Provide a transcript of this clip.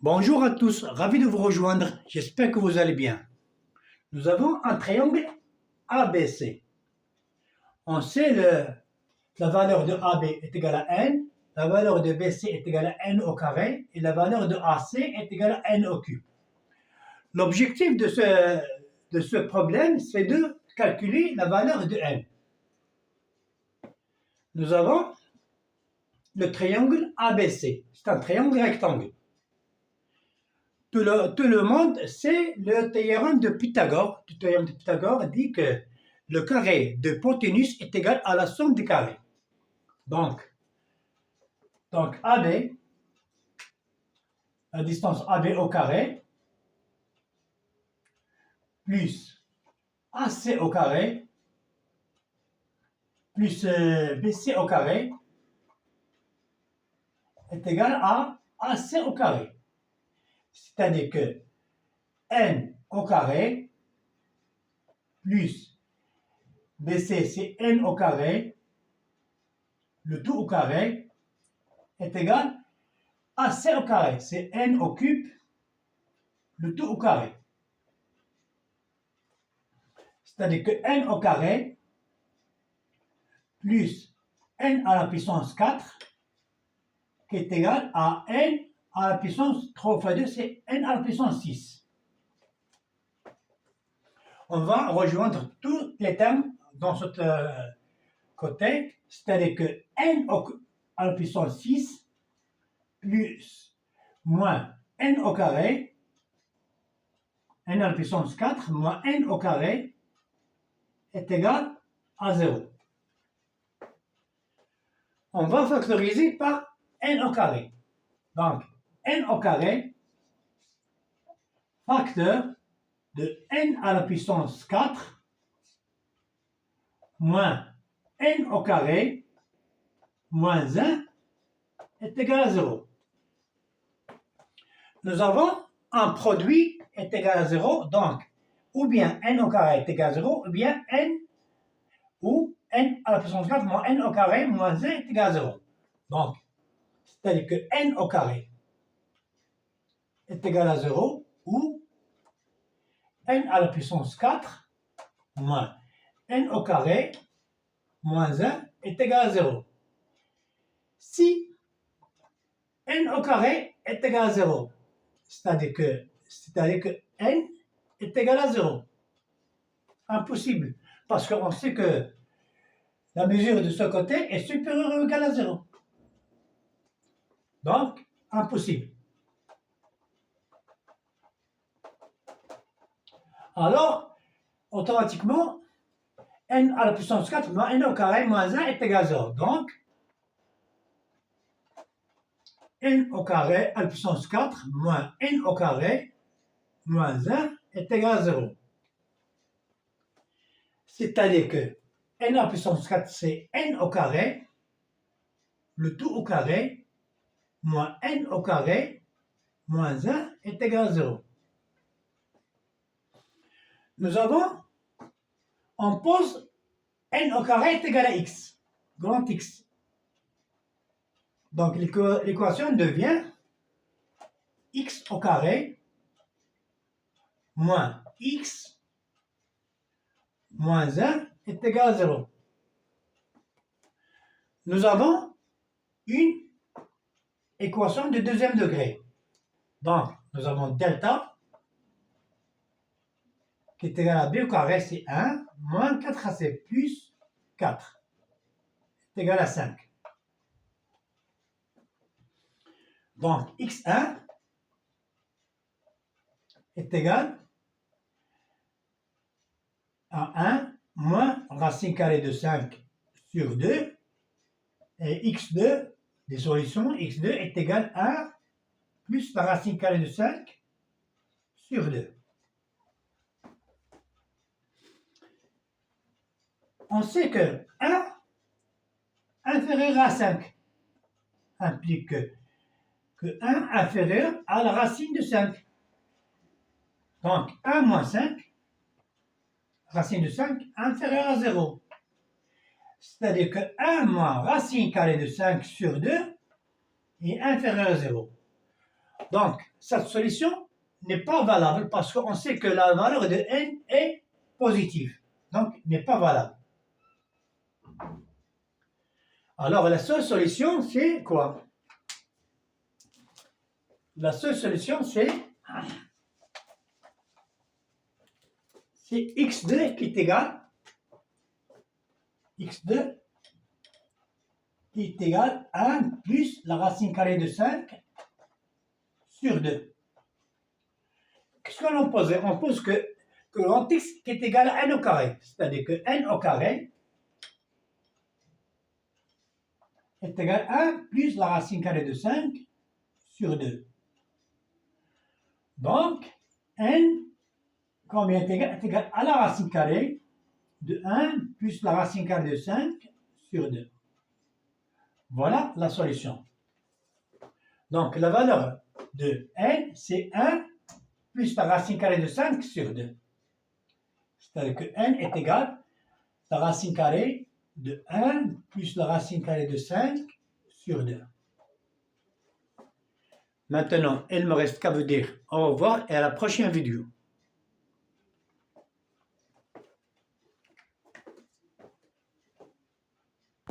Bonjour à tous, ravi de vous rejoindre, j'espère que vous allez bien. Nous avons un triangle ABC. On sait la valeur de AB est égale à n, la valeur de BC est égale à n au carré et la valeur de AC est égale à n au cube. L'objectif de ce problème, c'est de calculer la valeur de n. Nous avons le triangle ABC, c'est un triangle rectangle. Tout le monde sait le théorème de Pythagore. Le théorème de Pythagore dit que le carré de l'hypoténuse est égal à la somme des carrés. Donc AB, la distance AB au carré, plus AC au carré, plus BC au carré, est égal à AC au carré. C'est-à-dire que n au carré plus BC, c'est n au carré, le tout au carré, est égal à C au carré, c'est n au cube, le tout au carré. C'est-à-dire que n au carré plus n à la puissance 4 qui est égal à n à la puissance 3 fois 2, c'est n à la puissance 6. On va rejoindre tous les termes dans ce côté, c'est-à-dire que n à la puissance 6 plus moins n au carré, n à la puissance 4 moins n au carré est égal à 0. On va factoriser par n au carré. Donc, n au carré, facteur de n à la puissance 4 moins n au carré moins 1 est égal à 0. Nous avons un produit est égal à 0, donc ou bien n au carré est égal à 0, ou bien n à la puissance 4 moins n au carré moins 1 est égal à 0. Donc, c'est-à-dire que n au carré est égal à 0 ou n à la puissance 4 moins n au carré moins 1 est égal à 0. Si n au carré est égal à 0, c'est-à-dire que n est égal à 0. Impossible, parce qu'on sait que la mesure de ce côté est supérieure ou égale à 0. Donc, impossible. Alors, automatiquement, n à la puissance 4 moins n au carré moins 1 est égal à 0. Donc, n au carré à la puissance 4 moins n au carré moins 1 est égal à 0. C'est-à-dire que n à la puissance 4, c'est n au carré, le tout au carré, moins n au carré, moins 1 est égal à 0. On pose n au carré est égal à x, grand X. Donc l'équation devient x au carré moins x moins 1 est égal à 0. Nous avons une équation de deuxième degré. Donc, nous avons delta qui est égal à b au carré, c'est 1, moins 4ac plus 4 est égal à 5. Donc, x1 est égal à 1 moins racine carrée de 5 sur 2 et x2, des solutions, x2 est égal à 1 plus la racine carrée de 5 sur 2. On sait que 1 inférieur à 5 implique que 1 inférieur à la racine de 5. Donc 1 moins 5, racine de 5 inférieur à 0. C'est-à-dire que 1 moins racine carrée de 5 sur 2 est inférieur à 0. Donc, cette solution n'est pas valable parce qu'on sait que la valeur de n est positive. Donc, n'est pas valable. Alors, la seule solution, c'est quoi? La seule solution, c'est x2 qui est égal x2 qui est égal à 1 plus la racine carrée de 5 sur 2. Qu'est-ce qu'on pose? On pose que grand x qui est égal à n au carré. C'est-à-dire que n au carré est égal à 1 plus la racine carrée de 5 sur 2. Donc, n, combien est égal à la racine carrée de 1 plus la racine carrée de 5 sur 2. Voilà la solution. Donc, la valeur de n, c'est 1 plus la racine carrée de 5 sur 2. C'est-à-dire que n est égal à la racine carrée de 1 plus la racine carrée de 5 sur 2. Maintenant, il ne me reste qu'à vous dire au revoir et à la prochaine vidéo.